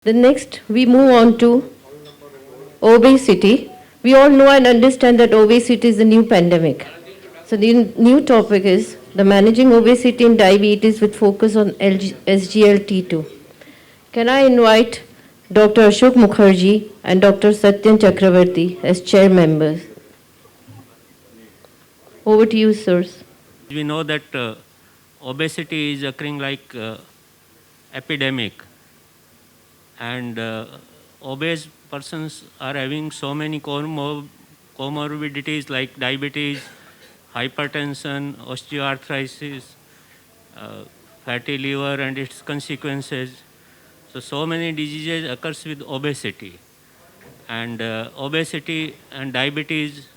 The next, we move on to obesity. We all know and understand that obesity is a new pandemic. So the new topic is the managing obesity and diabetes with focus on SGLT2. Can I invite Dr. Ashok Mukherjee and Dr. Satyan Chakravarti as chair members? Over to you, sirs. We know that obesity is occurring like epidemic, and obese persons are having so many comorbidities like diabetes, hypertension, osteoarthritis, uh, fatty liver and its consequences. So many diseases occurs with obesity, and obesity and diabetes,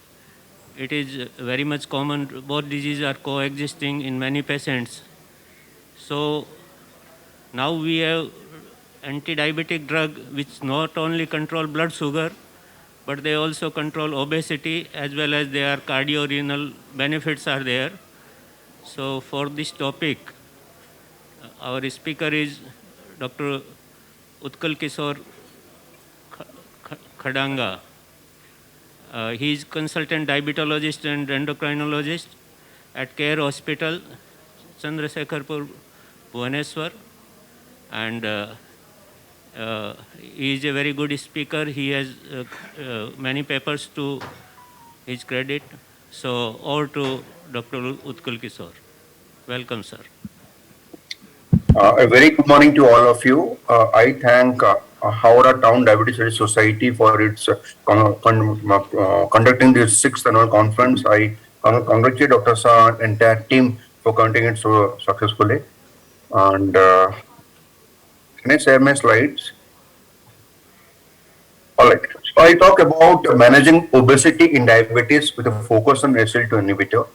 it is very much common. Both diseases are coexisting in many patients. So now we have anti-diabetic drug which not only control blood sugar, but they also control obesity, as well as their cardiorenal benefits are there. So for this topic, our speaker is Dr. Utkal Kishore Khadanga. He is consultant diabetologist and endocrinologist at Care Hospital, Chandrasekharpur, Bhubaneswar, and he is a very good speaker. He has many papers to his credit. So over to Dr. Utkal Kishore. Welcome, sir. A very good morning to all of you. I thank Howrah Town Diabetes Studies Society for its conducting this sixth annual conference. I congratulate Dr. Shah and entire team for conducting it so successfully. And can I share my slides? All right. So I talk about managing obesity in diabetes with a focus on SL2 inhibitor.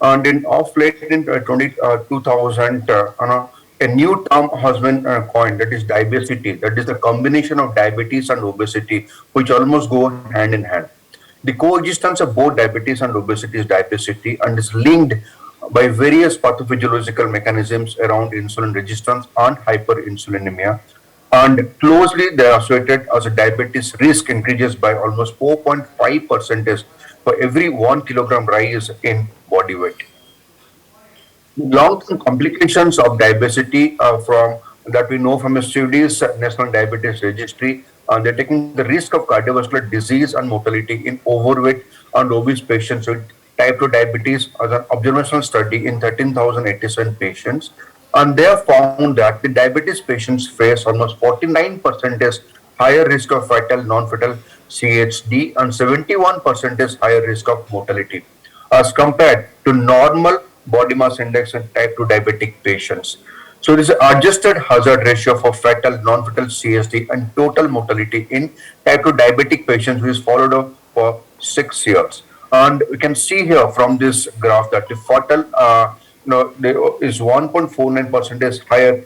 And in of late in 2000, a new term has been coined, that is diabesity. That is the combination of diabetes and obesity, which almost go hand in hand. The coexistence of both diabetes and obesity is diabesity and is linked by various pathophysiological mechanisms around insulin resistance and hyperinsulinemia. And closely they are associated as a diabetes risk increases by almost 4.5% for every 1 kilogram rise in body weight. Long-term complications of diabetes from that we know from the Swedish National Diabetes Registry, they're taking the risk of cardiovascular disease and mortality in overweight and obese patients with type 2 diabetes as an observational study in 13,087 patients. And they have found that the diabetes patients face almost 49% is higher risk of fatal, non-fatal CHD and 71% is higher risk of mortality as compared to normal body mass index in type 2 diabetic patients. So this is adjusted hazard ratio for fatal, non-fatal CSD and total mortality in type 2 diabetic patients which is followed up for 6 years. And we can see here from this graph that the fatal is 1.49% is higher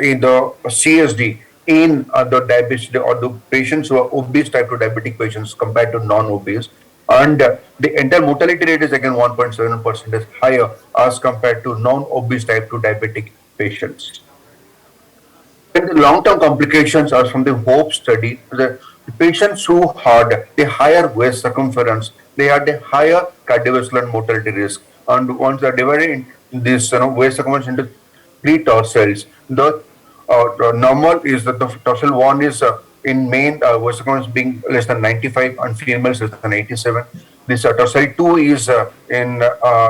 in the CSD in the diabetes or the patients who are obese type 2 diabetic patients compared to non-obese. And the entire mortality rate is again 1.7% is higher as compared to non-obese type 2 diabetic patients. And the long-term complications are from the HOPE study. The patients who had a higher waist circumference, they had a higher cardiovascular mortality risk. And once they are divided in this waist circumference into three torsals, the normal is that the torsal one is in male waist circumference being less than 95 and females less than 87. This torsal 2 is in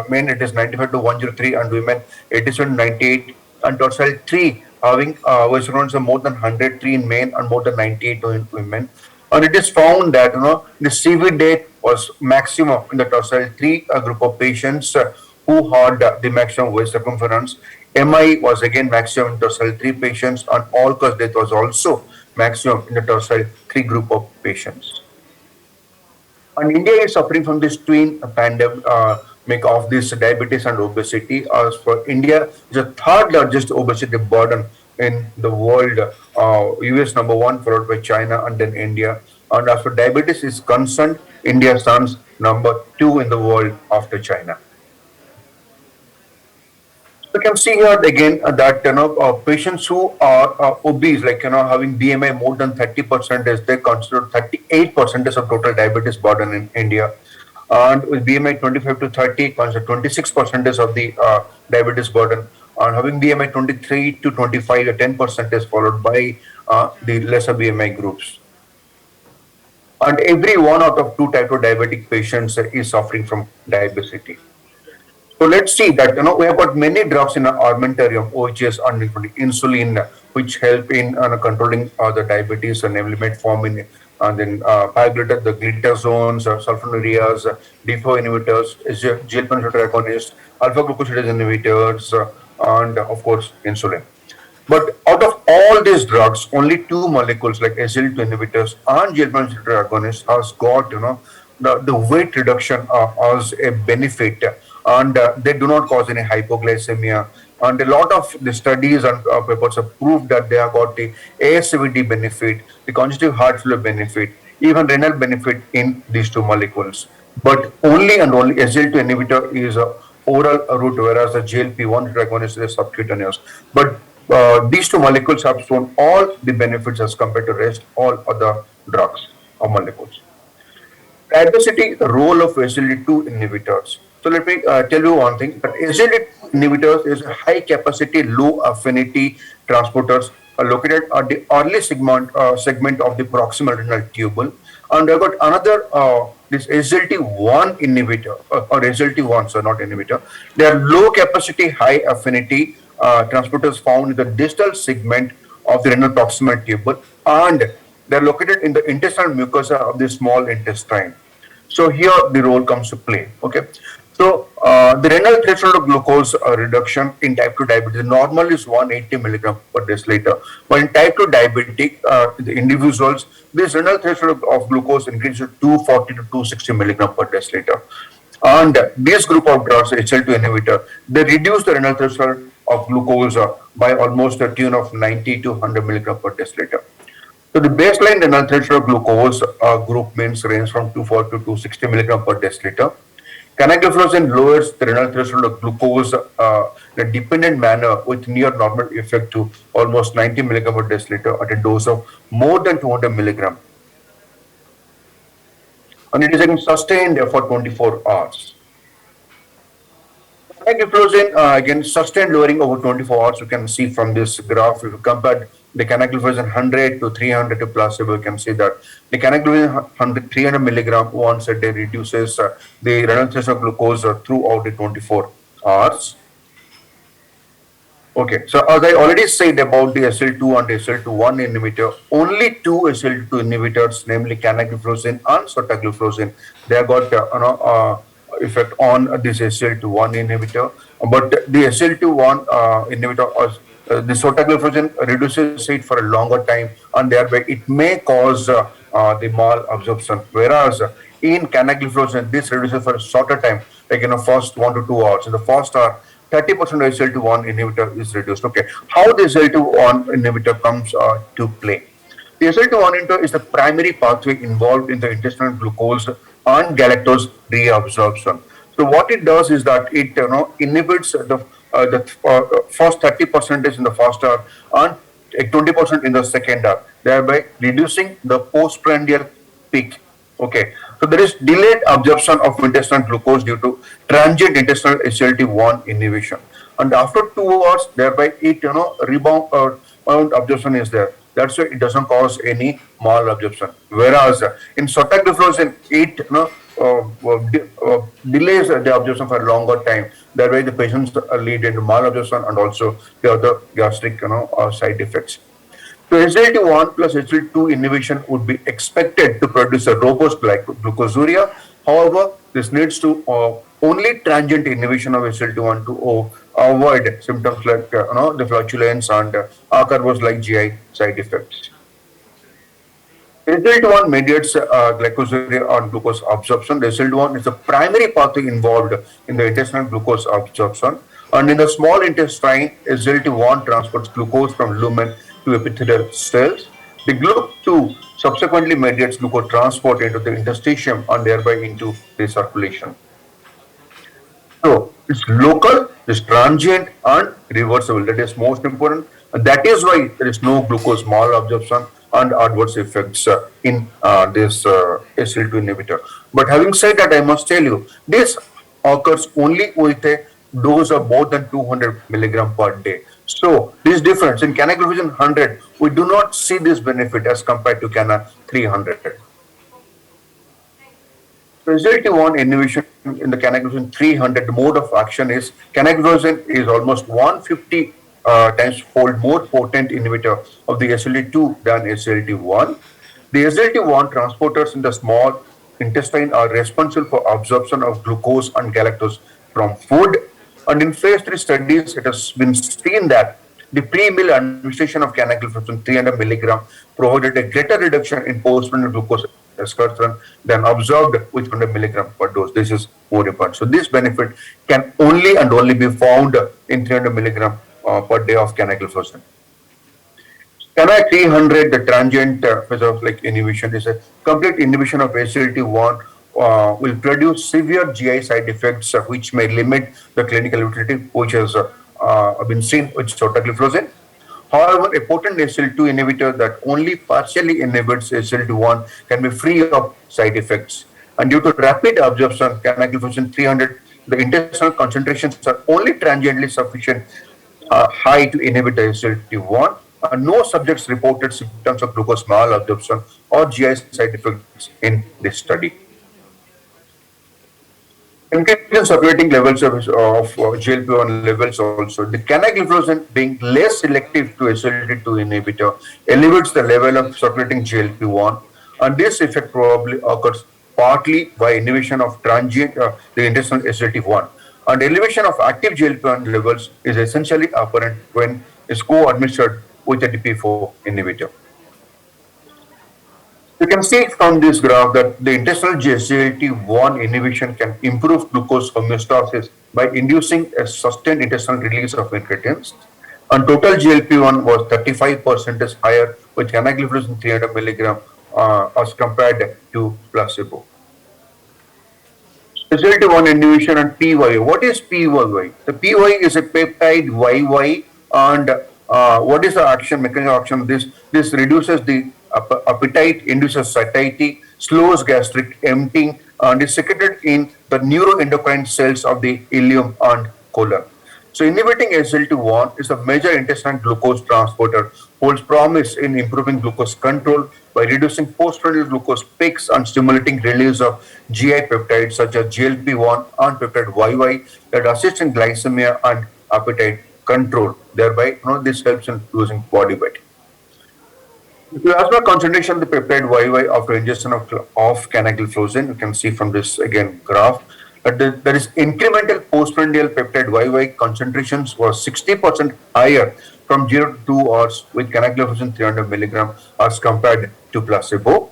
men it is 95 to 103 and women 87 to 98, and torsal 3 having waist circumference of more than 103 in men and more than 98 in women. And it is found that the CV date was maximum in the torsal 3 group of patients who had the maximum waist circumference. MI was again maximum in torsal 3 patients, and all cause death was also maximum in the torsal 3 group of patients. And India is suffering from this twin pandemic of this diabetes and obesity. As for India, is the third largest obesity burden in the world. US number one, followed by China, and then India. And as for diabetes is concerned, India stands number 2 in the world after China. You can see here again that patients who are obese, like having BMI more than 30%, is they consider 38% of total diabetes burden in India, and with BMI 25 to 30, consider 26% of the diabetes burden, and having BMI 23 to 25, 10% is followed by the lesser BMI groups. And every one out of two type 2 diabetic patients is suffering from diabetes. So let's see that we have got many drugs in our armamentarium, OHS and insulin, which help in controlling the diabetes, and namely metformin, and then pioglitazone, the glitazones, sulfonylureas, DFO inhibitors, GLP-1 receptor agonists, alpha glucosidase inhibitors, and of course insulin. But out of all these drugs, only two molecules like SGLT2 inhibitors and GLP-1 receptor agonists has got the weight reduction as a benefit, and they do not cause any hypoglycemia. And a lot of the studies and papers have proved that they have got the ASCVD benefit, the congestive heart failure benefit, even renal benefit in these two molecules. But only and only SGLT2 inhibitor is a oral route, whereas the GLP-1 agonist is subcutaneous. But these two molecules have shown all the benefits as compared to rest all other drugs or molecules. Diversity, the role of SGLT2 inhibitors. So let me tell you one thing, that SGLT2 inhibitors is a high capacity, low affinity transporters located at the early segment of the proximal renal tubule. And I've got another, this SGLT1 inhibitor, or SGLT1, so not inhibitor. They are low capacity, high affinity transporters found in the distal segment of the renal proximal tubule, and they are located in the intestinal mucosa of the small intestine. So here the role comes to play. Okay. So the renal threshold of glucose reduction in type 2 diabetes, normal is 180 milligram per deciliter. But in type 2 diabetic, the individuals, this renal threshold of glucose increases to 240 to 260 milligram per deciliter. And this group of drugs, HL2 inhibitor, they reduce the renal threshold of glucose by almost a tune of 90 to 100 milligram per deciliter. So the baseline renal threshold of glucose group means range from 240 to 260 milligram per deciliter. Canagliflozin lowers the renal threshold of glucose in a dependent manner with near normal effect to almost 90 milligram per deciliter at a dose of more than 200 milligram. And it is again sustained for 24 hours. Canagliflozin, again, sustained lowering over 24 hours. You can see from this graph, if you compare the canagliflozin 100 to 300 to placebo, you can see that the canagliflozin 300 milligram once a day reduces the renal threshold of glucose throughout the 24 hours. Okay, so as I already said about the SL2 and SL2-1 inhibitor, only two SL2 inhibitors, namely canagliflozin and sotagliflozin, they have got effect on this SL2-1 inhibitor. But the SL2-1 inhibitor, the sotagliflozin reduces it for a longer time, and thereby it may cause the malabsorption. Whereas in canagliflozin, this reduces for a shorter time, like first 1 to 2 hours. In the first hour, 30% of SL2-1 inhibitor is reduced. Okay, how the SL2-1 inhibitor comes to play? The SL2-1 inhibitor is the primary pathway involved in the intestinal glucose and galactose reabsorption. So what it does is that it inhibits the first 30% in the first hour and 20% in the second hour, thereby reducing the postprandial peak. Okay, so there is delayed absorption of intestinal glucose due to transient intestinal SGLT1 inhibition, and after 2 hours, thereby it rebound absorption is there. That's why it doesn't cause any malabsorption. Whereas in sotagliflozin, it delays the absorption for a longer time. That way, the patients lead into malabsorption and also the other gastric side effects. So SGLT1 plus SGLT2 inhibition would be expected to produce a robust glucosuria. However, this needs to only transient inhibition of SGLT1 to avoid symptoms like the flatulence and occurs like GI side effects. SGLT1 mediates glycosuria and glucose absorption. The SGLT1 is the primary pathway involved in the intestinal glucose absorption. And in the small intestine, SGLT1 transports glucose from lumen to epithelial cells. The GLUT2 subsequently mediates glucose transport into the interstitium and thereby into the circulation. So It's local, it's transient and reversible. That is most important. And that is why there is no glucose malabsorption and adverse effects in this SL2 inhibitor. But having said that, I must tell you, this occurs only with a dose of more than 200 milligram per day. So this difference in canagliflozin 100, we do not see this benefit as compared to cana 300. SGLT1 inhibition in the canagliflozin 300 mode of action is canagliflozin is almost 150 times fold more potent inhibitor of the SGLT2 than SGLT1. The SGLT1 transporters in the small intestine are responsible for absorption of glucose and galactose from food. And in phase 3 studies, it has been seen that the pre-meal administration of canagliflozin 300 milligram provided a greater reduction in postprandial glucose excursion than observed with 100 milligram per dose. This is more important. So this benefit can only and only be found in 300 milligram per day of canagliflozin. Cana 300, the transient phase of like inhibition is a complete inhibition of SGLT1 will produce severe GI side effects which may limit the clinical utility, which has been seen with sotagliflozin. However, a potent SGLT2 inhibitor that only partially inhibits SGLT1 can be free of side effects. And due to rapid absorption, canagliflozin 300, the intestinal concentrations are only transiently sufficient high to inhibit the SGLT1. No subjects reported symptoms of glucose malabsorption or GI side effects in this study. Increase in circulating levels of GLP-1 levels also. The canagliflozin being less selective to SGLT2 inhibitor elevates the level of circulating GLP-1, and this effect probably occurs partly by inhibition of transient the intestinal SGLT1. And elevation of active GLP-1 levels is essentially apparent when it's co-administered with a DP4 inhibitor. You can see from this graph that the intestinal SGLT1 inhibition can improve glucose homeostasis by inducing a sustained intestinal release of incretins. And total GLP-1 was 35% higher with canagliflozin 300 milligram as compared to placebo. SGLT1 inhibition and PYY. What is PYY? The PYY is a peptide YY, and what is the action, mechanism of action? This reduces the appetite, induces satiety, slows gastric emptying, and is secreted in the neuroendocrine cells of the ileum and colon. So inhibiting SGLT1 is a major intestinal glucose transporter, holds promise in improving glucose control by reducing postprandial glucose peaks and stimulating release of GI peptides such as GLP-1 and peptide YY that assist in glycemia and appetite control. Thereby, this helps in losing body weight. The plasma concentration of the peptide YY after ingestion of canagliflozin, you can see from this again graph that there is incremental postprandial peptide YY concentrations was 60% higher from 0 to 2 hours with canagliflozin 300 milligram as compared to placebo.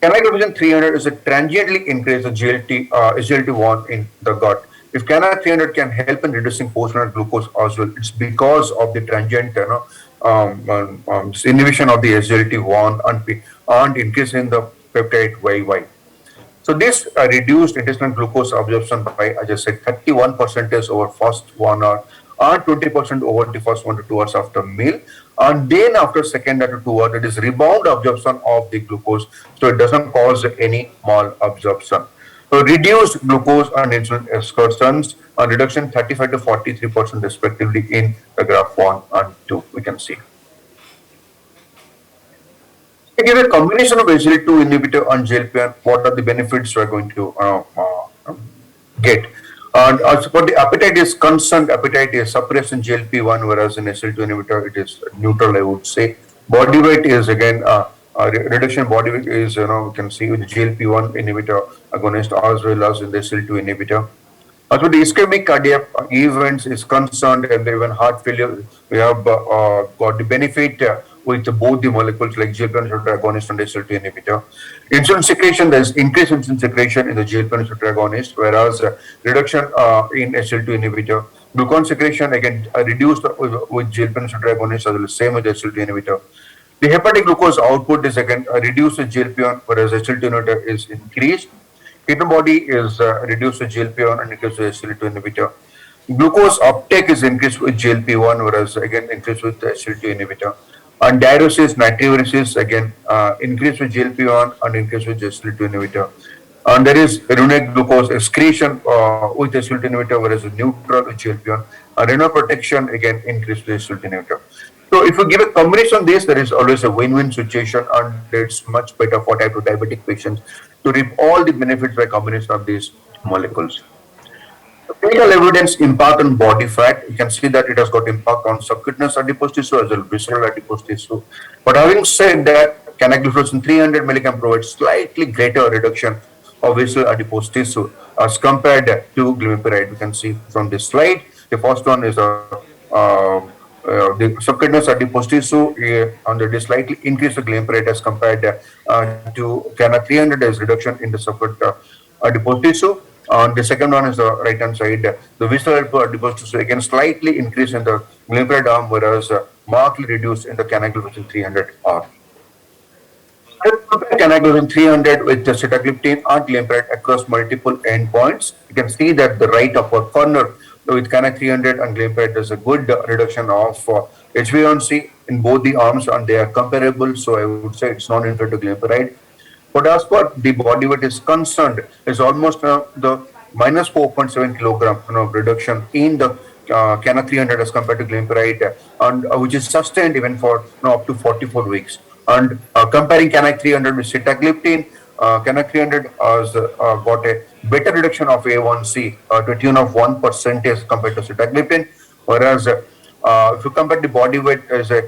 Canagliflozin 300 is a transiently increase the SGLT1 in the gut. If Cana 300 can help in reducing postprandial glucose as well, it's because of the transient inhibition of the SGLT1 and increase in the peptide YY. So this reduced intestinal glucose absorption by, as I said, 31% over first 1 hour and 20% over the first 1 to 2 hours after meal. And then after second to 2 hours, it is rebound absorption of the glucose, so it doesn't cause any malabsorption. So reduced glucose and insulin excursions and reduction 35 to 43% respectively in the graph 1 and 2, we can see. I give a combination of SGLT2 inhibitor and GLP-1, what are the benefits we are going to get. And as for the appetite is concerned, appetite is suppressed in GLP-1, whereas in SGLT2 inhibitor, it is neutral, I would say. Body weight is again, reduction in body weight is, you can see with the GLP-1 inhibitor agonist as well as in the SGLT2 inhibitor. As for the ischemic cardiac events is concerned, and even heart failure, we have got the benefit with both the molecules like GLP-1 receptor agonist and SGLT2 inhibitor. Insulin secretion, there is increased insulin secretion in the GLP-1 receptor agonist, whereas reduction in SGLT2 inhibitor. Glucagon secretion again reduced with GLP-1 receptor agonist as well as same with SGLT2 inhibitor. The hepatic glucose output is again reduced with GLP-1, whereas SGLT2 inhibitor is increased. ketone body is reduced with GLP-1 and increased with SGLT2 inhibitor. Glucose uptake is increased with GLP-1, whereas again increased with SGLT2 inhibitor. And diuresis, natriuresis, again increased with GLP-1 and increased with SGLT2 inhibitor. And there is renal glucose excretion with SGLT2 inhibitor, whereas neutral with GLP-1. And renal protection, again increased with SGLT2 inhibitor. So if you give a combination of this, there is always a win-win situation, and it's much better for type 2 diabetic patients to reap all the benefits by combination of these molecules. Clinical evidence impact on body fat. You can see that it has got impact on subcutaneous adipose tissue as well as visceral adipose tissue. But having said that, canagliflozin 300 milligram provides slightly greater reduction of visceral adipose tissue as compared to glimepiride. You can see from this slide. The first one is the subcutaneous adipose tissue under the slightly increased glimepiride as compared to Cana 300 as reduction in the subcutaneous adipose tissue. On the second one is the right hand side, the visceral adipose tissue again slightly increased in the glimepiride arm, whereas markedly reduced in the canagliflozin 300 arm. Compare canagliflozin 300 with the sitagliptin and glimepiride across multiple endpoints. You can see that the right upper corner with Cana 300 and glimepiride there's a good reduction of HbA1c in both the arms, and they are comparable. So I would say it's non-inferior to glimepiride. But as far the body weight is concerned, is almost the minus 4.7 kilogram reduction in the Cana 300 as compared to glimepiride, and which is sustained even for up to 44 weeks. And comparing Cana 300 with sitagliptin, Cana 300 has got a better reduction of A1C to the tune of 1% as compared to sitagliptin, whereas if you compare the body weight as a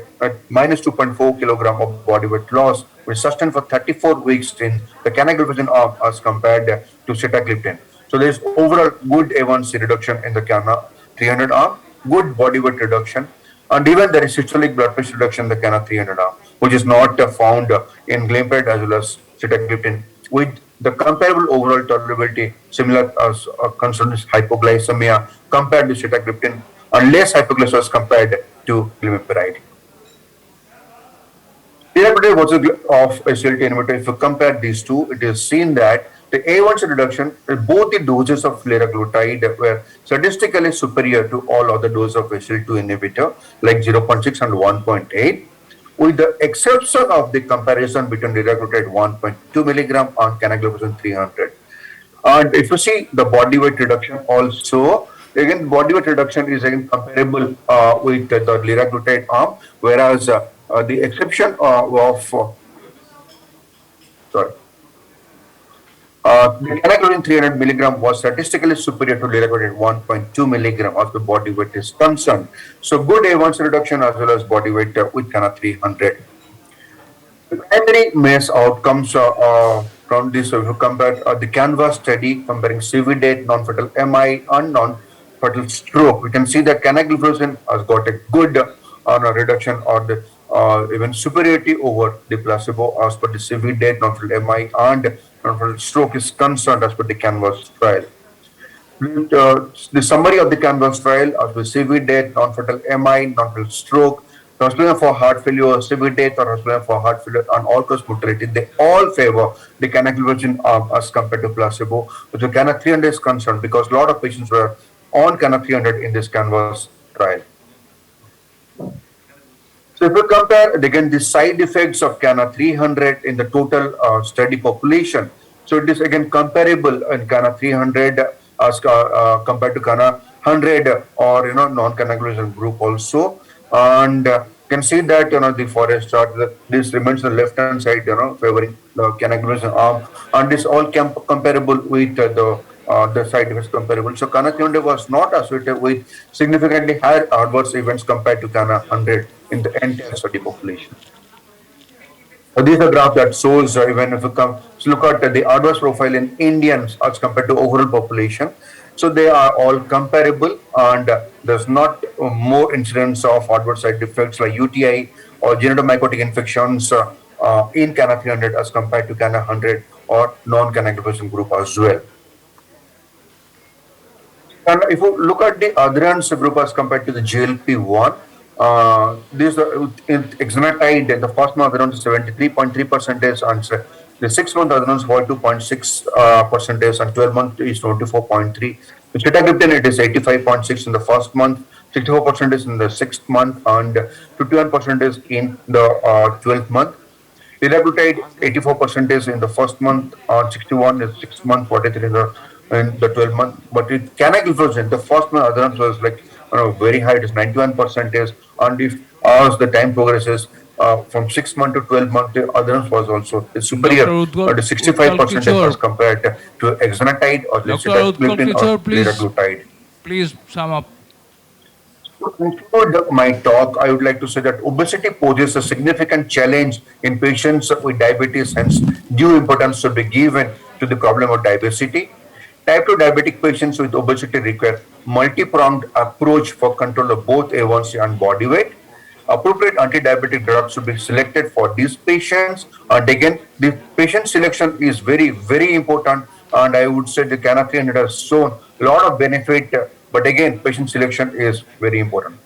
minus 2.4 kilogram of body weight loss, which sustained for 34 weeks in the canagliflozin arm as compared to sitagliptin. So there is overall good A1C reduction in the Cana 300 arm, good body weight reduction, and even there is systolic blood pressure reduction in the Cana 300 arm, which is not found in glimepiride as well as sitagliptin, with the comparable overall tolerability similar as concerned is hypoglycemia compared to sitagliptin, and less hypoglycemia as compared to glimepiride. Liraglutide was of SGLT inhibitor. If you compare these two, it is seen that the A1C reduction, both the doses of liraglutide were statistically superior to all other doses of SGLT2 inhibitor, like 0.6 and 1.8, with the exception of the comparison between liraglutide 1.2 milligram and canagliflozin 300. And if you see the body weight reduction also, again body weight reduction is again comparable with the liraglutide arm, whereas the exception the canagliflozin 300 milligram was statistically superior to liraglutide 1.2 milligram as the body weight is concerned. So good A1C reduction as well as body weight with Cana 300. The primary MACE outcomes from this, if you compare the Canvas study comparing CV-DEATH, non-fatal MI and non-fatal stroke, we can see that canagliflozin has got a good reduction or the even superiority over the placebo as per the CV-DEATH, non-fatal MI and non-fatal stroke is concerned as per the Canvas trial. The summary of the Canvas trial as per CV-DEATH, non-fatal MI, non-fatal stroke, hospital for heart failure, CV-DEATH or hospital for heart failure and all-cause mortality, they all favor the canagliflozin arm as compared to placebo, which the Cana 300 is concerned because a lot of patients were on Cana 300 in this Canvas trial. So if you compare again the side effects of Cana 300 in the total study population, so it is again comparable in Cana 300 as compared to Cana 100 or non-canagliflozin group also, and you can see that the forest chart, this remains on the left hand side favoring the canagliflozin arm, and this all comparable with the side effects comparable. So Cana 300 was not associated with significantly higher adverse events compared to Cana 100 in the entire study population. So this is a graph that shows even if you look at the adverse profile in Indians as compared to overall population. So they are all comparable, and there's not more incidence of adverse side effects like UTI or genotomycotic infections in Cana 300 as compared to Cana 100 or non-canagliflozin group as well. And if you look at the adherence group as compared to the GLP-1, this exenatide, the first one around 73.3% and The 6-month adherence 42.6 percentage and 12-month is 24.3. With sitagliptin, it is 85.6 in the first month, 64% is in the 6th month, and 51% is in the 12th month. Liraglutide 84% is in the first month, 61 is 6th month, 43 in the 12th month. But with canagliflozin, the first month adherence was like very high, it is 91% is, and if as the time progresses from 6 month to 12 month, the adherence was also superior to 65% as compared to exenatide or sitagliptin or liraglutide. Please sum up. To conclude my talk, I would like to say that obesity poses a significant challenge in patients with diabetes, hence due importance should be given to the problem of diabetes. Type 2 diabetic patients with obesity require multi-pronged approach for control of both A1C and body weight. Appropriate anti-diabetic drugs should be selected for these patients. And again, the patient selection is very, very important. And I would say the Cana 300 has shown a lot of benefit, but again, patient selection is very important.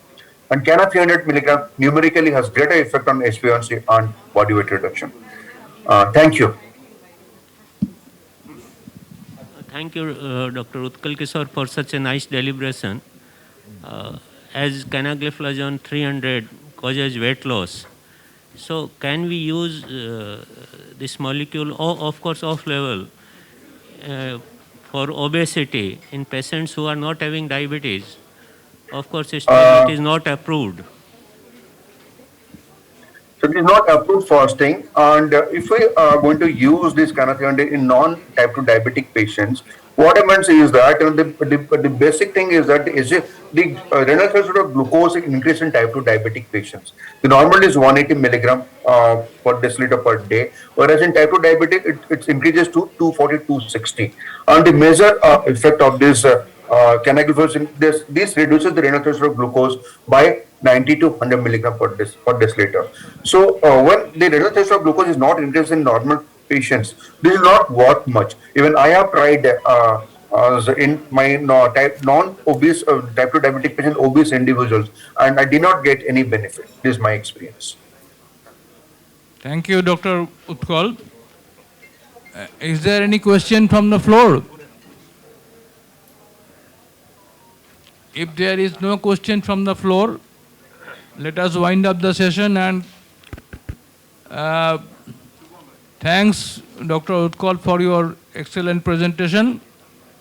And Cana 300 milligram numerically has greater effect on HbA1c and body weight reduction. Thank you. Thank you, Dr. Utkal Kishore, for such a nice deliberation. As canagliflozin 300 causes weight loss, so can we use this molecule, of course off level, for obesity in patients who are not having diabetes? Of course, it is not approved. So it is not approved fasting, and if we are going to use this Cana 300 in non-type 2 diabetic patients, what happens is that the basic thing is that the renal threshold of glucose increase in type 2 diabetic patients. The normal is 180 milligram per deciliter per day, whereas in type 2 diabetic it increases to 240, 260. And the major effect of this canagliflozin, this reduces the renal threshold of glucose by 90 to 100 milligram per deciliter. So when the renal threshold of glucose is not increased in normal patients, this is not worth much. Even I have tried in my non-obese type 2 diabetic patient, obese individuals, and I did not get any benefit. This is my experience. Thank you, Dr. Utkal. Is there any question from the floor? If there is no question from the floor, let us wind up the session, and thanks, Dr. Utkal, for your excellent presentation.